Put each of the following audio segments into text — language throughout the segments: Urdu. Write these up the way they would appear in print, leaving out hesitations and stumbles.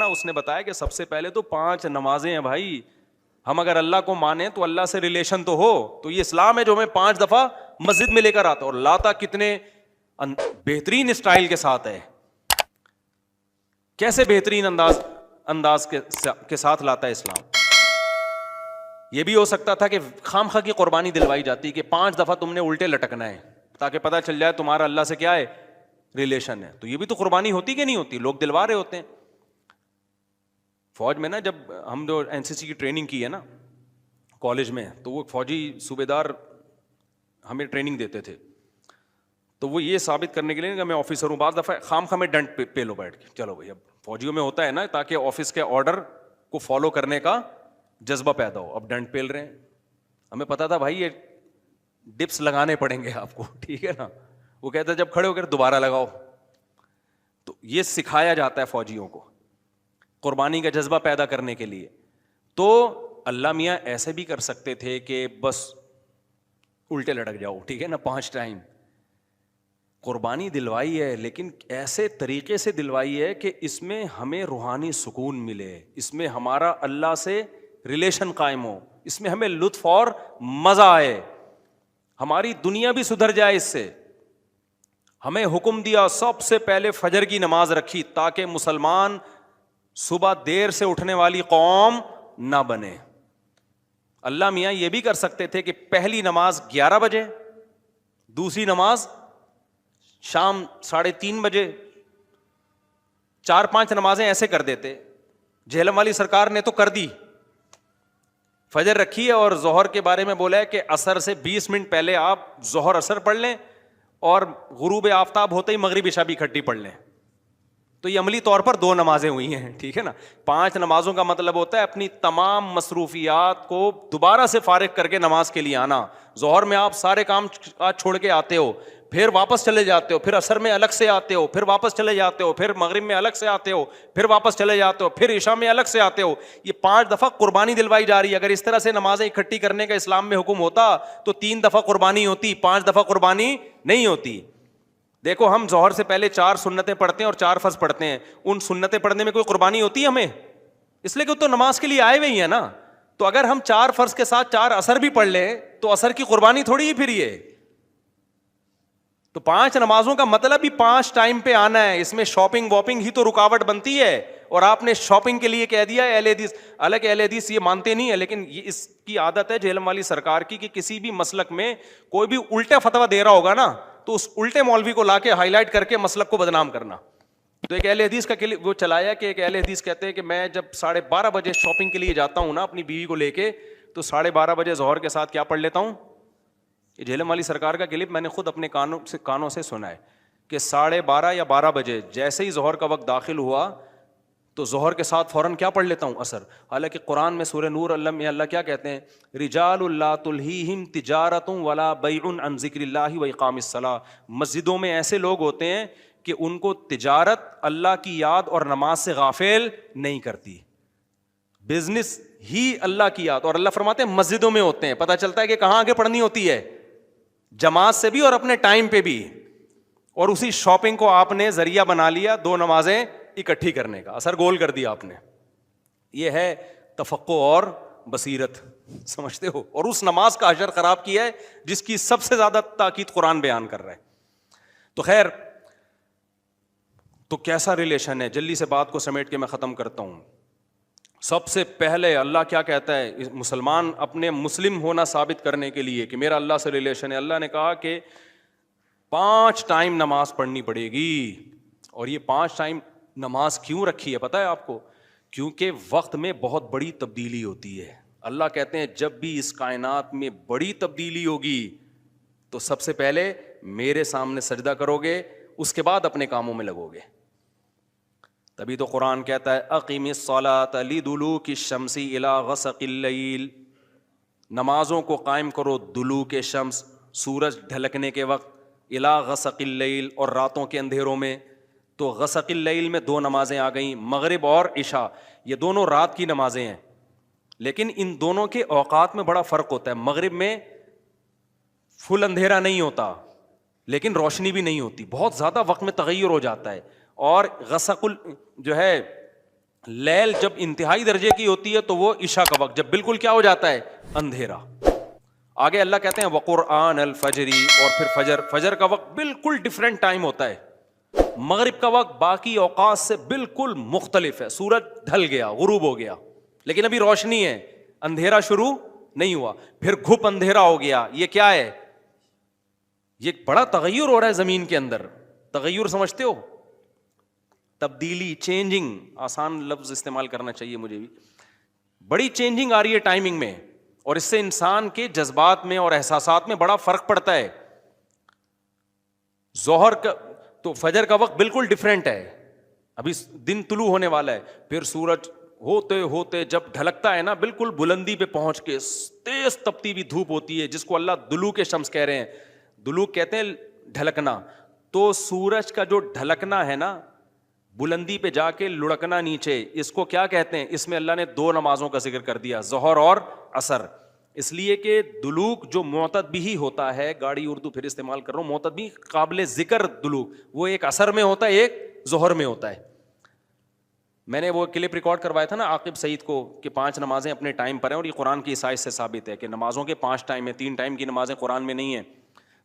نا اس نے بتایا کہ سب سے پہلے تو 5 نمازیں ہیں بھائی. ہم اگر اللہ کو مانیں تو اللہ سے ریلیشن تو ہو. تو یہ اسلام ہے جو ہمیں 5 دفعہ مسجد میں لے کر آتا, اور لاتا کتنے بہترین اسٹائل کے ساتھ ہے. کیسے بہترین انداز کے ساتھ لاتا ہے اسلام. یہ بھی ہو سکتا تھا کہ خام خواہ کی قربانی دلوائی جاتی کہ 5 دفعہ تم نے الٹے لٹکنا ہے تاکہ پتہ چل جائے تمہارا اللہ سے کیا ہے, ریلیشن ہے. تو یہ بھی تو قربانی ہوتی کہ نہیں ہوتی, لوگ دلوا رہے ہوتے ہیں. فوج میں نا جب ہم جو این سی سی کی ٹریننگ کی ہے نا کالج میں, تو وہ فوجی صوبے دار ہمیں ٹریننگ دیتے تھے. تو وہ یہ ثابت کرنے کے لیے کہ میں آفیسر ہوں, بعض دفعہ خام خواہ میں ڈنڈ پہ لو بیٹھ کے, چلو بھائی. اب فوجیوں میں ہوتا ہے نا تاکہ آفس کے آرڈر کو فالو کرنے کا جذبہ پیدا ہو. اب ڈنڈ پیل رہے ہیں, ہمیں پتا تھا بھائی یہ ڈپس لگانے پڑیں گے آپ کو, ٹھیک ہے نا. وہ کہتا ہے جب کھڑے ہو کر دوبارہ لگاؤ. تو یہ سکھایا جاتا ہے فوجیوں کو قربانی کا جذبہ پیدا کرنے کے لیے. تو اللہ میاں ایسے بھی کر سکتے تھے کہ بس الٹے لٹک جاؤ, ٹھیک ہے نا, 5 ٹائم. قربانی دلوائی ہے لیکن ایسے طریقے سے دلوائی ہے کہ اس میں ہمیں روحانی سکون ملے, اس میں ہمارا اللہ سے ریلیشن قائم ہو, اس میں ہمیں لطف اور مزہ آئے, ہماری دنیا بھی سدھر جائے اس سے. ہمیں حکم دیا سب سے پہلے فجر کی نماز رکھی تاکہ مسلمان صبح دیر سے اٹھنے والی قوم نہ بنے. اللہ میاں یہ بھی کر سکتے تھے کہ پہلی نماز 11 بجے, دوسری نماز شام 3:30 بجے, 4-5 نمازیں ایسے کر دیتے. جہلم والی سرکار نے تو کر دی, فجر رکھی ہے اور ظہر کے بارے میں بولا ہے کہ عصر سے 20 منٹ پہلے آپ ظہر عصر پڑھ لیں اور غروب آفتاب ہوتے ہی مغرب عشاء بھی اکٹھی پڑھ لیں. تو یہ عملی طور پر 2 نمازیں ہوئی ہیں, ٹھیک ہے نا. 5 نمازوں کا مطلب ہوتا ہے اپنی تمام مصروفیات کو دوبارہ سے فارغ کر کے نماز کے لیے آنا. ظہر میں آپ سارے کام چھوڑ کے آتے ہو, پھر واپس چلے جاتے ہو, پھر عصر میں الگ سے آتے ہو, پھر واپس چلے جاتے ہو, پھر مغرب میں الگ سے آتے ہو, پھر واپس چلے جاتے ہو, پھر عشاء میں الگ سے آتے ہو. یہ 5 دفعہ قربانی دلوائی جا رہی ہے. اگر اس طرح سے نمازیں اکٹھی کرنے کا اسلام میں حکم ہوتا تو 3 دفعہ قربانی ہوتی, 5 دفعہ قربانی نہیں ہوتی. دیکھو ہم ظہر سے پہلے 4 سنتیں پڑھتے ہیں اور 4 فرض پڑھتے ہیں. ان سنتیں پڑھنے میں کوئی قربانی ہوتی ہے ہمیں؟ اس لیے کہ تو نماز کے لیے آئے ہوئے ہی ہیں نا. تو اگر ہم 4 فرض کے ساتھ 4 عصر بھی پڑھ لیں تو عصر کی قربانی تھوڑی ہی پھر یہ. تو 5 نمازوں کا مطلب ہی 5 ٹائم پہ آنا ہے. اس میں شاپنگ واپنگ ہی تو رکاوٹ بنتی ہے, اور آپ نے شاپنگ کے لیے کہہ دیا اہل حدیث. حالانکہ اہل حدیث یہ مانتے نہیں ہے, لیکن یہ اس کی عادت ہے جہلم والی سرکار کی کہ کسی بھی مسلک میں کوئی بھی الٹا فتویٰ دے رہا ہوگا نا تو اس الٹے مولوی کو لا کے ہائی لائٹ کر کے مسلک کو بدنام کرنا. تو ایک اہل حدیث کا وہ چلایا کہ ایک اہل حدیث کہتے ہیں کہ میں جب 12:30 بجے شاپنگ کے لیے جاتا ہوں نا اپنی بیوی کو لے کے, تو 12:30 بجے ظہر کے ساتھ کیا پڑھ لیتا ہوں. یہ جہلم والی سرکار کا کلپ میں نے خود اپنے کانوں سے سنا ہے کہ 12:30 یا 12 بجے جیسے ہی ظہر کا وقت داخل ہوا تو ظہر کے ساتھ فوراً کیا پڑھ لیتا ہوں, عصر. حالانکہ قرآن میں سورہ نور اللہ کیا کہتے ہیں, رجال لا تلہیہم تجارت ولا بیع عن ذکر اللہ واقام الصلاۃ. مسجدوں میں ایسے لوگ ہوتے ہیں کہ ان کو تجارت اللہ کی یاد اور نماز سے غافل نہیں کرتی, بزنس ہی اللہ کی یاد. اور اللہ فرماتے ہیں مسجدوں میں ہوتے ہیں. پتہ چلتا ہے کہ کہاں آگے پڑھنی ہوتی ہے, جماعت سے بھی اور اپنے ٹائم پہ بھی. اور اسی شاپنگ کو آپ نے ذریعہ بنا لیا 2 نمازیں اکٹھی کرنے کا, اثر گول کر دیا آپ نے. یہ ہے تفقع اور بصیرت, سمجھتے ہو. اور اس نماز کا اجر خراب کیا ہے جس کی سب سے زیادہ تاکید قرآن بیان کر رہا ہے. تو خیر, تو کیسا ریلیشن ہے, جلدی سے بات کو سمیٹ کے میں ختم کرتا ہوں. سب سے پہلے اللہ کیا کہتا ہے, مسلمان اپنے مسلم ہونا ثابت کرنے کے لیے کہ میرا اللہ سے ریلیشن ہے, اللہ نے کہا کہ 5 ٹائم نماز پڑھنی پڑے گی. اور یہ 5 ٹائم نماز کیوں رکھی ہے پتہ ہے آپ کو؟ کیونکہ وقت میں بہت بڑی تبدیلی ہوتی ہے. اللہ کہتے ہیں جب بھی اس کائنات میں بڑی تبدیلی ہوگی تو سب سے پہلے میرے سامنے سجدہ کرو گے, اس کے بعد اپنے کاموں میں لگو گے. تبھی تو قرآن کہتا ہے اقیم الصلاۃ لدلوک الشمس الی غسق اللیل, نمازوں کو قائم کرو دلوک شمس, سورج ڈھلکنے کے وقت, الی غسق اللیل, اور راتوں کے اندھیروں میں. تو غسق اللیل میں 2 نمازیں آ گئیں, مغرب اور عشاء. یہ دونوں رات کی نمازیں ہیں, لیکن ان دونوں کے اوقات میں بڑا فرق ہوتا ہے. مغرب میں فل اندھیرا نہیں ہوتا لیکن روشنی بھی نہیں ہوتی, بہت زیادہ وقت میں تغیر ہو جاتا ہے. اور غسق جو ہے لیل جب انتہائی درجے کی ہوتی ہے تو وہ عشاء کا وقت، جب بالکل کیا ہو جاتا ہے، اندھیرا. آگے اللہ کہتے ہیں وقرآن الفجری، اور پھر فجر. فجر کا وقت بالکل ڈفرینٹ ٹائم ہوتا ہے. مغرب کا وقت باقی اوقات سے بالکل مختلف ہے. سورج ڈھل گیا، غروب ہو گیا، لیکن ابھی روشنی ہے، اندھیرا شروع نہیں ہوا. پھر گھپ اندھیرا ہو گیا. یہ کیا ہے؟ یہ بڑا تغیر ہو رہا ہے زمین کے اندر. تغیر سمجھتے ہو؟ تبدیلی، چینجنگ. آسان لفظ استعمال کرنا چاہیے مجھے بھی. بڑی چینجنگ آ رہی ہے ٹائمنگ میں، اور اس سے انسان کے جذبات میں اور احساسات میں بڑا فرق پڑتا ہے. ظہر کا تو فجر کا وقت بالکل ڈفرینٹ ہے، ابھی دن طلوع ہونے والا ہے. پھر سورج ہوتے ہوتے جب ڈھلکتا ہے نا، بالکل بلندی پہ پہنچ کے تیز تپتی ہوئی دھوپ ہوتی ہے، جس کو اللہ دلوک شمس کہہ رہے ہیں. دلوک کہتے ہیں ڈھلکنا. تو سورج کا جو ڈھلکنا ہے نا، بلندی پہ جا کے لڑکنا نیچے، اس کو کیا کہتے ہیں؟ اس میں اللہ نے دو نمازوں کا ذکر کر دیا، ظہر اور عصر. اس لیے کہ دلوک جو معتدبی ہوتا ہے، گاڑی اردو پھر استعمال کر رہا ہوں، معتدبی قابل ذکر دلوک، وہ ایک عصر میں ہوتا ہے، ایک ظہر میں ہوتا ہے. میں نے وہ کلپ ریکارڈ کروایا تھا نا عاقب سعید کو، کہ 5 نمازیں اپنے ٹائم پر ہیں، اور یہ قرآن کی عیسائی سے ثابت ہے کہ نمازوں کے 5 ٹائم ہیں، 3 ٹائم کی نمازیں قرآن میں نہیں ہیں.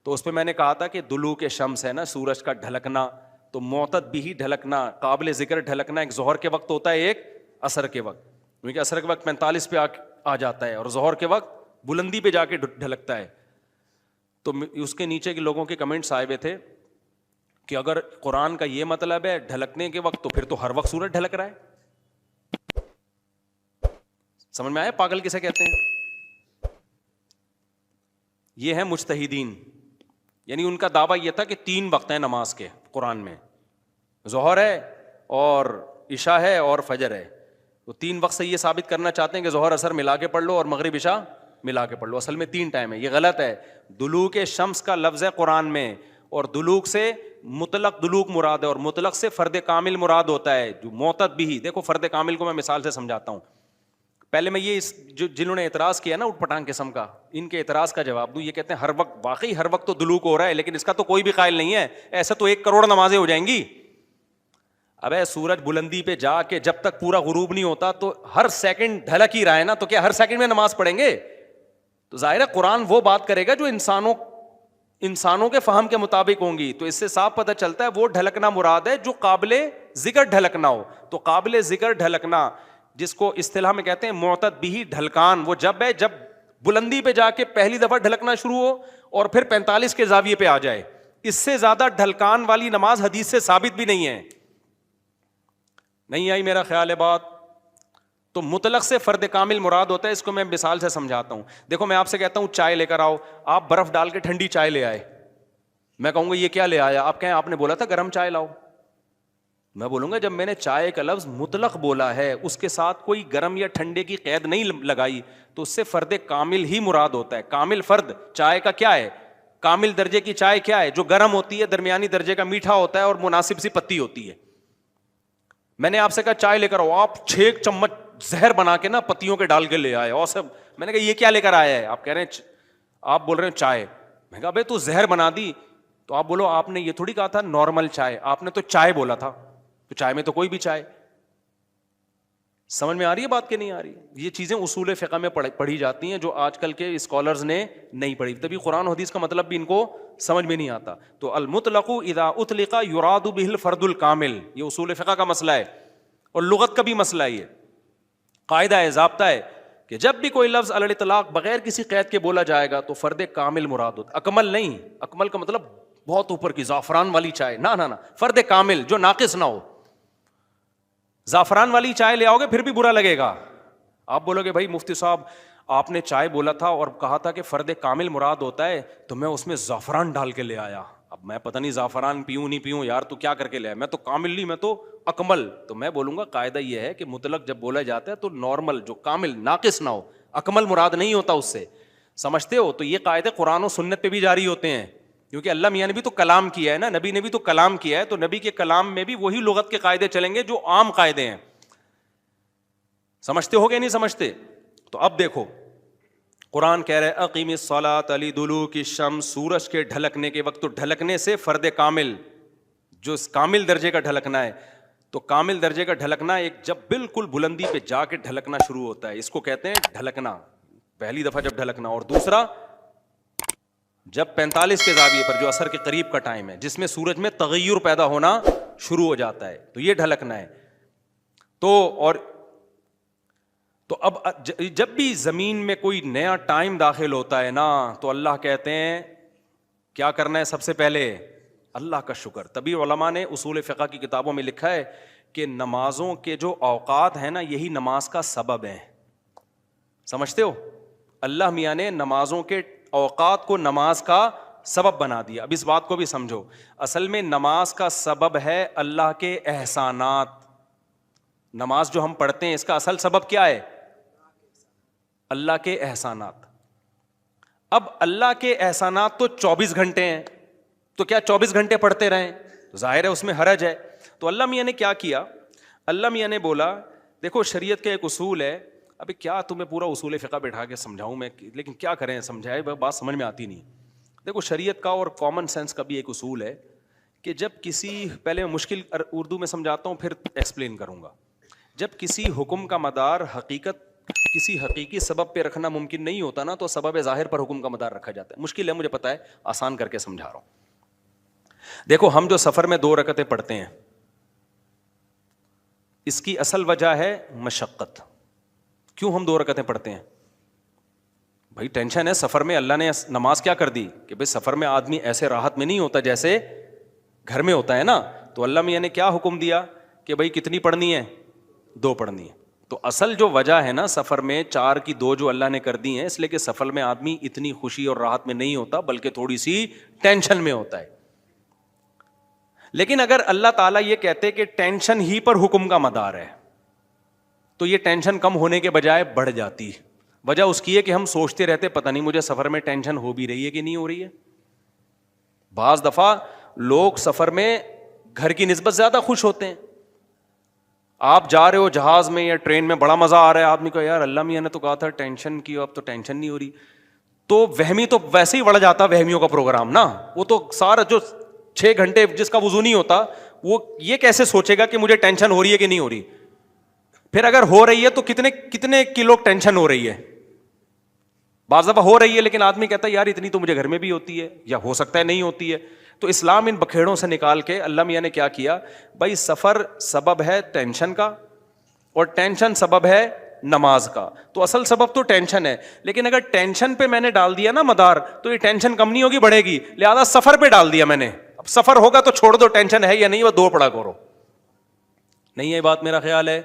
تو اس پہ میں نے کہا تھا کہ دلوک شمس ہے نا، سورج کا ڈھلکنا، تو معتدبی ڈھلکنا، قابل ذکر ڈھلکنا ایک ظہر کے وقت ہوتا ہے، ایک عصر کے وقت. کیونکہ عصر کے وقت 45 پہ آ جاتا ہے، اور ظہر کے وقت بلندی پہ جا کے ڈھلکتا ہے. تو اس کے نیچے کے لوگوں کے کمنٹس آئے ہوئے تھے کہ اگر قرآن کا یہ مطلب ہے ڈھلکنے کے وقت، تو پھر تو ہر وقت سورج ڈھلک رہا ہے. سمجھ میں آیا پاگل کسے کہتے ہیں؟ یہ ہے مجتہدین. یعنی ان کا دعویٰ یہ تھا کہ 3 وقت ہیں نماز کے قرآن میں، ظہر ہے اور عشاء ہے اور فجر ہے. تو 3 وقت سے یہ ثابت کرنا چاہتے ہیں کہ ظہر عصر ملا کے پڑھ لو اور مغرب عشاء ملا کے پڑھ لو. اصل میں 3 ٹائم ہے. یہ غلط ہے. دلوک شمس کا لفظ ہے قرآن میں، اور دلوک سے مطلق دلوک مراد ہے، اور مطلق سے فرد کامل مراد ہوتا ہے، جو معتدبی. دیکھو فرد کامل کو میں مثال سے سمجھاتا ہوں. پہلے میں یہ جنہوں نے اعتراض کیا نا اٹھ پٹانگ قسم کا، ان کے اعتراض کا جواب دوں. یہ کہتے ہیں ہر وقت، واقعی ہر وقت تو دلوک ہو رہا ہے، لیکن اس کا تو کوئی بھی قائل نہیں ہے. ایسا تو 1 کروڑ نمازیں ہو جائیں گی. ابے سورج بلندی پہ جا کے جب تک پورا غروب نہیں ہوتا تو ہر سیکنڈ ڈھلک ہی رہا ہے نا، تو کیا ہر سیکنڈ میں نماز پڑھیں گے؟ تو ظاہر ہے قرآن وہ بات کرے گا جو انسانوں کے فہم کے مطابق ہوں گی. تو اس سے صاف پتہ چلتا ہے وہ ڈھلکنا مراد ہے جو قابل ذکر ڈھلکنا ہو. تو قابل ذکر ڈھلکنا، جس کو اصطلاح میں کہتے ہیں معتدبی ڈھلکان، وہ جب ہے جب بلندی پہ جا کے پہلی دفعہ ڈھلکنا شروع ہو اور پھر 45 کے زاویے پہ آ جائے. اس سے زیادہ ڈھلکان والی نماز حدیث سے ثابت بھی نہیں ہے. نہیں آئی میرا خیال ہے بات؟ تو مطلق سے فرد کامل مراد ہوتا ہے. اس کو میں مثال سے سمجھاتا ہوں. دیکھو میں آپ سے کہتا ہوں چائے لے کر آؤ، آپ برف ڈال کے ٹھنڈی چائے لے آئے. میں کہوں گا یہ کیا لے آیا؟ آپ کہیں آپ نے بولا تھا گرم چائے لاؤ. میں بولوں گا جب میں نے چائے کا لفظ مطلق بولا ہے، اس کے ساتھ کوئی گرم یا ٹھنڈے کی قید نہیں لگائی، تو اس سے فرد کامل ہی مراد ہوتا ہے. کامل فرد چائے کا کیا ہے؟ کامل درجے کی چائے کیا ہے؟ جو گرم ہوتی ہے، درمیانی درجے کا میٹھا ہوتا ہے اور مناسب سی پتی ہوتی ہے. میں نے آپ سے کہا چائے لے کر آؤ، آپ 6 چمچ زہر بنا کے نا پتیوں کے ڈال کے لے آئے. اور سب میں نے کہا یہ کیا لے کر آیا ہے؟ آپ کہہ رہے ہیں، آپ بول رہے ہیں چائے. میں کہا بھائی تو زہر بنا دی. تو آپ بولو آپ نے یہ تھوڑی کہا تھا نارمل چائے، آپ نے تو چائے بولا تھا. تو چائے میں تو کوئی بھی چائے. سمجھ میں آ رہی ہے بات کہ نہیں آ رہی؟ یہ چیزیں اصول فقہ میں پڑھی جاتی ہیں جو آج کل کے اسکالرز نے نہیں پڑھی. تبھی قرآن و حدیث کا مطلب بھی ان کو سمجھ میں نہیں آتا. تو المطلق اذا اطلق یراد به الفرد الکامل، یہ اصول فقہ کا مسئلہ ہے اور لغت کا بھی مسئلہ ہے. یہ قاعدہ ہے، ضابطہ ہے کہ جب بھی کوئی لفظ علی الاطلاق بغیر کسی قید کے بولا جائے گا تو فرد کامل مراد ہوتا. اکمل نہیں، اکمل کا مطلب بہت اوپر کی زعفران والی چائے، نہ فرد کامل جو ناقص نہ ہو. زعفران والی چائے لے آؤ گے پھر بھی برا لگے گا. آپ بولو گے بھائی مفتی صاحب آپ نے چائے بولا تھا اور کہا تھا کہ فرد کامل مراد ہوتا ہے، تو میں اس میں زعفران ڈال کے لے آیا. اب میں پتہ نہیں زعفران پیوں نہیں پیوں یار، تو کیا کر کے لے آیا؟ میں تو کامل نہیں، میں تو اکمل. تو میں بولوں گا قاعدہ یہ ہے کہ مطلق جب بولا جاتا ہے تو نارمل جو کامل ناقص نہ ہو، اکمل مراد نہیں ہوتا اس سے. سمجھتے ہو؟ تو یہ قاعدے قرآن و سنت پہ بھی جاری ہوتے ہیں، کیونکہ اللہ میاں نے بھی تو کلام کیا ہے نا، نبی نے بھی تو کلام کیا ہے. تو نبی کے کلام میں بھی وہی لغت کے قاعدے چلیں گے جو عام قاعدے ہیں. سمجھتے ہو گے نہیں سمجھتے؟ تو اب دیکھو قرآن کہہ رہے اقیم الصلاۃ لدلوک الشمس، سورج کے ڈھلکنے کے وقت. تو ڈھلکنے سے فرد کامل جو کامل درجے کا ڈھلکنا ہے. تو کامل درجے کا ڈھلکنا ایک جب بالکل بلندی پہ جا کے ڈھلکنا شروع ہوتا ہے، اس کو کہتے ہیں ڈھلکنا، پہلی دفعہ جب ڈھلکنا. اور دوسرا جب 45 کے زاویے پر جو عصر کے قریب کا ٹائم ہے جس میں سورج میں تغیر پیدا ہونا شروع ہو جاتا ہے، تو یہ ڈھلکنا ہے. تو اب جب بھی زمین میں کوئی نیا ٹائم داخل ہوتا ہے نا، تو اللہ کہتے ہیں کیا کرنا ہے؟ سب سے پہلے اللہ کا شکر. تبھی علماء نے اصول فقہ کی کتابوں میں لکھا ہے کہ نمازوں کے جو اوقات ہیں نا، یہی نماز کا سبب ہے. سمجھتے ہو؟ اللہ میاں نے نمازوں کے اوقات کو نماز کا سبب بنا دیا. اب اس بات کو بھی سمجھو، اصل میں نماز کا سبب ہے اللہ کے احسانات. نماز جو ہم پڑھتے ہیں اس کا اصل سبب کیا ہے؟ اللہ کے احسانات. اب اللہ کے احسانات تو 24 گھنٹے ہیں، تو کیا 24 گھنٹے پڑھتے رہیں؟ ظاہر ہے اس میں حرج ہے. تو اللہ میاں نے کیا کیا؟ اللہ میاں نے بولا دیکھو شریعت کا ایک اصول ہے. ابھی کیا تمہیں پورا اصول فقہ بٹھا کے سمجھاؤں میں، لیکن کیا کریں، سمجھائے بات سمجھ میں آتی نہیں. دیکھو شریعت کا اور کامن سینس کا بھی ایک اصول ہے کہ جب کسی، پہلے میں مشکل اردو میں سمجھاتا ہوں پھر ایکسپلین کروں گا. جب کسی حکم کا مدار کسی حقیقی سبب پہ رکھنا ممکن نہیں ہوتا نا، تو سبب ظاہر پر حکم کا مدار رکھا جاتا ہے. مشکل ہے مجھے پتا ہے، آسان کر کے سمجھا رہا ہوں. دیکھو ہم جو سفر میں 2 رکعتیں پڑھتے ہیں، اس کی اصل وجہ ہے مشقت. کیوں ہم 2 رکعتیں پڑھتے ہیں؟ بھائی ٹینشن ہے سفر میں. اللہ نے نماز کیا کر دی کہ بھائی سفر میں آدمی ایسے راحت میں نہیں ہوتا جیسے گھر میں ہوتا ہے نا. تو اللہ میاں نے کیا حکم دیا کہ بھائی کتنی پڑھنی ہے؟ 2 پڑھنی ہے. تو اصل جو وجہ ہے نا سفر میں 4 کی 2 جو اللہ نے کر دی ہیں، اس لیے کہ سفر میں آدمی اتنی خوشی اور راحت میں نہیں ہوتا بلکہ تھوڑی سی ٹینشن میں ہوتا ہے. لیکن اگر اللہ تعالیٰ یہ کہتے کہ ٹینشن ہی پر حکم کا مدار ہے، تو یہ ٹینشن کم ہونے کے بجائے بڑھ جاتی. وجہ اس کی ہے کہ ہم سوچتے رہتے پتہ نہیں مجھے سفر میں ٹینشن ہو بھی رہی ہے کہ نہیں ہو رہی ہے. بعض دفعہ لوگ سفر میں گھر کی نسبت زیادہ خوش ہوتے ہیں. آپ جا رہے ہو جہاز میں یا ٹرین میں، بڑا مزہ آ رہا ہے، آدمی کو یار اللہ میاں نے تو کہا تھا ٹینشن کی، اب تو ٹینشن نہیں ہو رہی. تو وہمی تو ویسے ہی بڑھ جاتا وہمیوں کا پروگرام نا. وہ تو سارا جو 6 گھنٹے جس کا وضو نہیں ہوتا، وہ یہ کیسے سوچے گا کہ مجھے ٹینشن ہو رہی ہے کہ نہیں ہو رہی. پھر اگر ہو رہی ہے تو کتنے کلو ٹینشن ہو رہی ہے. بعض دفعہ ہو رہی ہے لیکن آدمی کہتا ہے یار اتنی تو مجھے گھر میں بھی ہوتی ہے، یا ہو سکتا ہے نہیں ہوتی ہے. تو اسلام ان بکھیڑوں سے نکال کے اللہ میاں نے کیا کیا؟ بھائی سفر سبب ہے ٹینشن کا، اور ٹینشن سبب ہے نماز کا. تو اصل سبب تو ٹینشن ہے، لیکن اگر ٹینشن پہ میں نے ڈال دیا نا مدار، تو یہ ٹینشن کم نہیں ہوگی، بڑھے گی. لہذا سفر پہ ڈال دیا میں نے. اب سفر ہوگا تو چھوڑ دو، ٹینشن ہے یا نہیں وہ 2 پڑھا کرو. نہیں ہے بات میرا خیال ہے.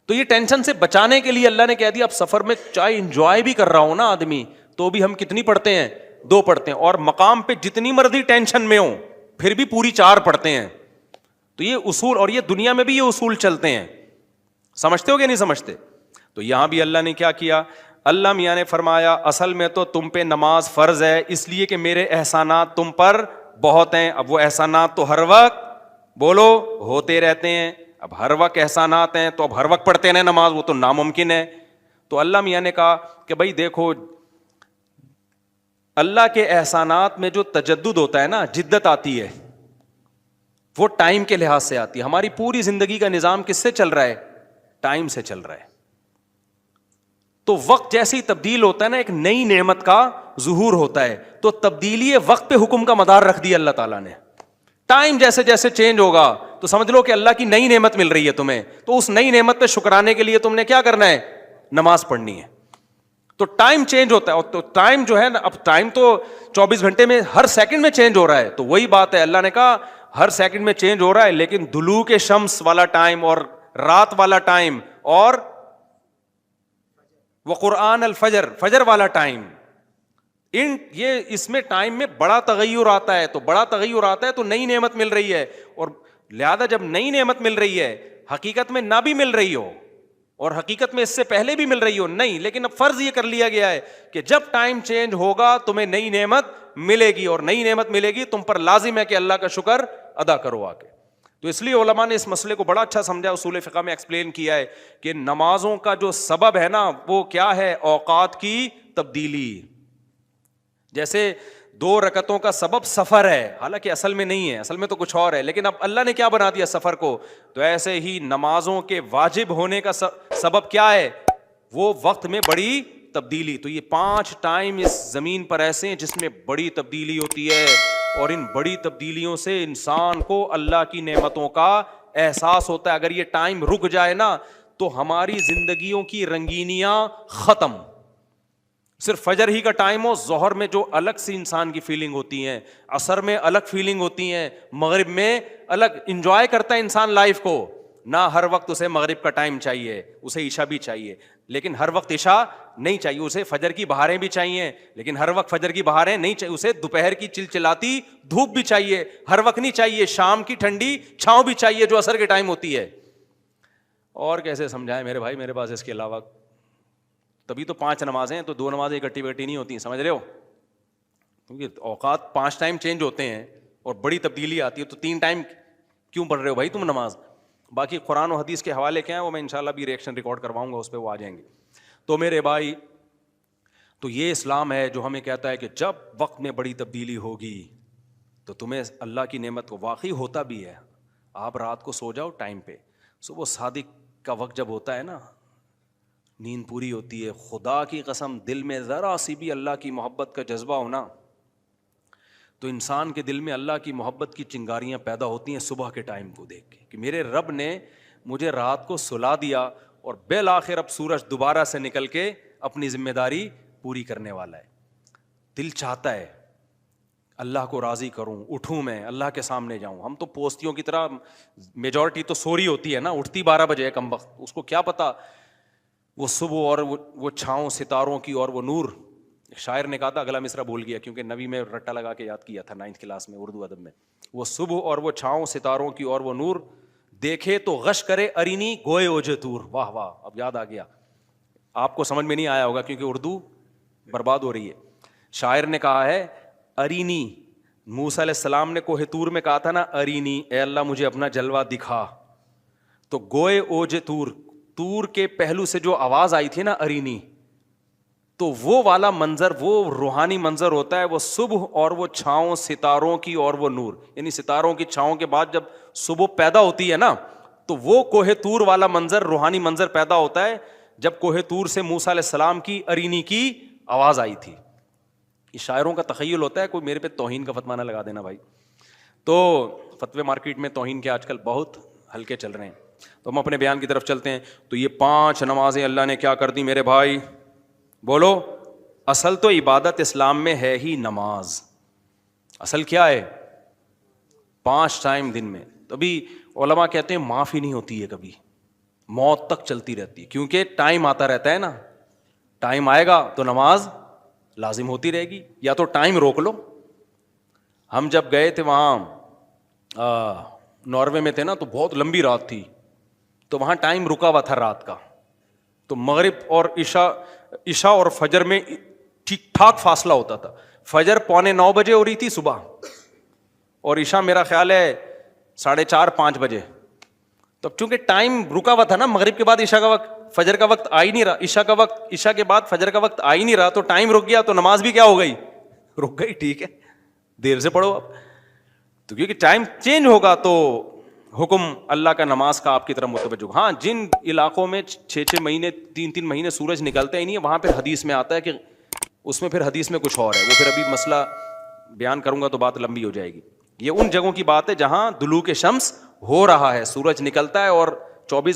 تو یہ ٹینشن سے بچانے کے لیے اللہ نے کہہ دیا اب سفر میں چاہے انجوائے بھی کر رہا ہوں نا آدمی، تو بھی ہم کتنی پڑھتے ہیں؟ 2 پڑھتے ہیں. اور مقام پہ جتنی مرضی ٹینشن میں ہوں پھر بھی پوری 4 پڑھتے ہیں. تو یہ اصول، اور یہ دنیا میں بھی یہ اصول چلتے ہیں. سمجھتے ہو کہ نہیں سمجھتے؟ تو یہاں بھی اللہ نے کیا کیا؟ اللہ میاں نے فرمایا اصل میں تو تم پہ نماز فرض ہے اس لیے کہ میرے احسانات تم پر بہت ہیں. اب وہ احسانات تو ہر وقت بولو ہوتے رہتے ہیں. اب ہر وقت احسانات ہیں تو اب ہر وقت پڑھتے رہے نماز، وہ تو ناممکن ہے. تو اللہ میاں نے کہا کہ بھائی دیکھو اللہ کے احسانات میں جو تجدد ہوتا ہے نا، جدت آتی ہے، وہ ٹائم کے لحاظ سے آتی ہے. ہماری پوری زندگی کا نظام کس سے چل رہا ہے؟ ٹائم سے چل رہا ہے. تو وقت جیسے ہی تبدیل ہوتا ہے نا، ایک نئی نعمت کا ظہور ہوتا ہے. تو تبدیلی وقت پہ حکم کا مدار رکھ دیا اللہ تعالیٰ نے. ٹائم جیسے جیسے چینج ہوگا تو سمجھ لو کہ اللہ کی نئی نعمت مل رہی ہے تمہیں. تو اس نئی نعمت پہ شکرانے کے لیے تم نے کیا کرنا ہے؟ نماز پڑھنی ہے. تو ٹائم چینج ہوتا ہے. اور تو ٹائم جو ہے نا، اب ٹائم تو 24 گھنٹے میں ہر سیکنڈ میں چینج ہو رہا ہے. تو وہی بات ہے، اللہ نے کہا ہر سیکنڈ میں چینج ہو رہا ہے، لیکن طلوع شمس والا ٹائم اور رات والا ٹائم اور وقرآن الفجر، فجر والا ٹائم، یہ اس میں ٹائم میں بڑا تغیر آتا ہے. تو بڑا تغیر آتا ہے تو نئی نعمت مل رہی ہے. اور لہذا جب نئی نعمت مل رہی ہے، حقیقت میں نہ بھی مل رہی ہو اور حقیقت میں اس سے پہلے بھی مل رہی ہو نہیں، لیکن اب فرض یہ کر لیا گیا ہے کہ جب ٹائم چینج ہوگا تمہیں نئی نعمت ملے گی، اور نئی نعمت ملے گی تم پر لازم ہے کہ اللہ کا شکر ادا کرو آ کے. تو اس لیے علماء نے اس مسئلے کو بڑا اچھا سمجھا، اصول فقہ میں ایکسپلین کیا ہے کہ نمازوں کا جو سبب ہے نا وہ کیا ہے؟ اوقات کی تبدیلی. جیسے دو رکعتوں کا سبب سفر ہے، حالانکہ اصل میں نہیں ہے، اصل میں تو کچھ اور ہے، لیکن اب اللہ نے کیا بنا دیا سفر کو. تو ایسے ہی نمازوں کے واجب ہونے کا سبب کیا ہے؟ وہ وقت میں بڑی تبدیلی. تو یہ 5 ٹائم اس زمین پر ایسے ہیں جس میں بڑی تبدیلی ہوتی ہے، اور ان بڑی تبدیلیوں سے انسان کو اللہ کی نعمتوں کا احساس ہوتا ہے. اگر یہ ٹائم رک جائے نا تو ہماری زندگیوں کی رنگینیاں ختم. صرف فجر ہی کا ٹائم ہو، ظہر میں جو الگ سی انسان کی فیلنگ ہوتی ہیں، عصر میں الگ فیلنگ ہوتی ہیں، مغرب میں الگ. انجوائے کرتا ہے انسان لائف کو، نہ ہر وقت اسے مغرب کا ٹائم چاہیے، اسے عشاء بھی چاہیے، لیکن ہر وقت عشاء نہیں چاہیے. اسے فجر کی بہاریں بھی چاہیے، لیکن ہر وقت فجر کی بہاریں نہیں چاہیے. اسے دوپہر کی چلچلاتی دھوپ بھی چاہیے، ہر وقت نہیں چاہیے. شام کی ٹھنڈی چھاؤں بھی چاہیے جو عصر کے ٹائم ہوتی ہے. اور کیسے سمجھائیں میرے بھائی، میرے پاس اس کے علاوہ. تبھی تو 5 نمازیں ہیں، تو 2 نمازیں اکٹھی بکٹھی نہیں ہوتی، سمجھ رہے ہو؟ کیونکہ اوقات 5 ٹائم چینج ہوتے ہیں اور بڑی تبدیلی آتی ہے، تو 3 ٹائم کیوں پڑھ رہے ہو بھائی تم نماز؟ باقی قرآن و حدیث کے حوالے کیا ہیں وہ میں انشاءاللہ بھی ریئیکشن ریکارڈ کرواؤں گا، اس پہ وہ آ جائیں گے. تو میرے بھائی، تو یہ اسلام ہے جو ہمیں کہتا ہے کہ جب وقت میں بڑی تبدیلی ہوگی تو تمہیں اللہ کی نعمت کو واقعی ہوتا بھی ہے. آپ رات کو سو جاؤ ٹائم پہ، صبح صادق کا وقت جب ہوتا ہے نا، نیند پوری ہوتی ہے. خدا کی قسم دل میں ذرا سی بھی اللہ کی محبت کا جذبہ ہونا تو انسان کے دل میں اللہ کی محبت کی چنگاریاں پیدا ہوتی ہیں صبح کے ٹائم کو دیکھ کے کہ میرے رب نے مجھے رات کو سلا دیا اور بالآخر اب سورج دوبارہ سے نکل کے اپنی ذمہ داری پوری کرنے والا ہے. دل چاہتا ہے اللہ کو راضی کروں، اٹھوں، میں اللہ کے سامنے جاؤں. ہم تو پوستیوں کی طرح، میجورٹی تو سو رہی ہوتی ہے نا، اٹھتی 12 بجے ہے کم وقت، اس کو کیا پتا وہ صبح اور وہ چھاؤں ستاروں کی اور وہ نور. شاعر نے کہا تھا، اگلا مصرع بھول گیا کیونکہ نبی میں رٹا لگا کے یاد کیا تھا 9th کلاس میں اردو ادب میں. وہ صبح اور وہ چھاؤں ستاروں کی اور وہ نور، دیکھے تو غش کرے ارینی گوئے اوجے تور. واہ واہ، اب یاد آ گیا. آپ کو سمجھ میں نہیں آیا ہوگا کیونکہ اردو برباد ہو رہی ہے. شاعر نے کہا ہے ارینی، موسیٰ علیہ السلام نے کوہ طور میں کہا تھا نا ارینی، اے اللہ مجھے اپنا جلوہ دکھا. تو گوئے اوجے تور، تور کے پہلو سے جو آواز آئی تھی نا ارینی، تو وہ والا منظر، وہ روحانی منظر ہوتا ہے. وہ صبح اور وہ چھاؤں ستاروں کی اور وہ نور، یعنی ستاروں کی چھاؤں کے بعد جب صبح پیدا ہوتی ہے نا تو وہ کوہ طور والا منظر، روحانی منظر پیدا ہوتا ہے جب کوہ طور سے موسیٰ علیہ السلام کی ارینی کی آواز آئی تھی. یہ شاعروں کا تخیل ہوتا ہے، کوئی میرے پہ توہین کا فتویٰ نہ لگا دینا بھائی. تو فتوے مارکیٹ میں توہین کے آج کل بہت ہلکے چل رہے ہیں. تو ہم اپنے بیان کی طرف چلتے ہیں. تو یہ 5 نمازیں اللہ نے کیا کر دی میرے بھائی؟ بولو. اصل تو عبادت اسلام میں ہے ہی نماز. اصل کیا ہے؟ 5 ٹائم دن میں. تبھی علماء کہتے ہیں معاف ہی نہیں ہوتی ہے کبھی، موت تک چلتی رہتی ہے، کیونکہ ٹائم آتا رہتا ہے نا. ٹائم آئے گا تو نماز لازم ہوتی رہے گی، یا تو ٹائم روک لو. ہم جب گئے تھے وہاں ناروے میں تھے نا، تو بہت لمبی رات تھی، تو وہاں ٹائم رکا ہوا تھا رات کا. تو مغرب اور عشاء اور فجر میں ٹھیک ٹھاک فاصلہ ہوتا تھا. فجر 8:45 بجے ہو رہی تھی صبح، اور عشاء میرا خیال ہے 4:30-5 بجے. تو چونکہ ٹائم رکا ہوا تھا نا، مغرب کے بعد عشاء کا وقت، فجر کا وقت آ ہی نہیں رہا، عشاء کا وقت، عشاء کے بعد فجر کا وقت آ ہی نہیں رہا، تو ٹائم رک گیا، تو نماز بھی کیا ہو گئی؟ رک گئی. ٹھیک ہے، دیر سے پڑھو اب. تو کیونکہ ٹائم چینج ہوگا تو حکم اللہ کا نماز کا آپ کی طرف متوجہ. ہاں، جن علاقوں میں 6 مہینے 3 مہینے سورج نکلتا ہی نہیں ہے، وہاں پھر حدیث میں آتا ہے کہ اس میں پھر حدیث میں کچھ اور ہے، وہ پھر ابھی مسئلہ بیان کروں گا تو بات لمبی ہو جائے گی. یہ ان جگہوں کی بات ہے جہاں دلوک شمس ہو رہا ہے، سورج نکلتا ہے اور 24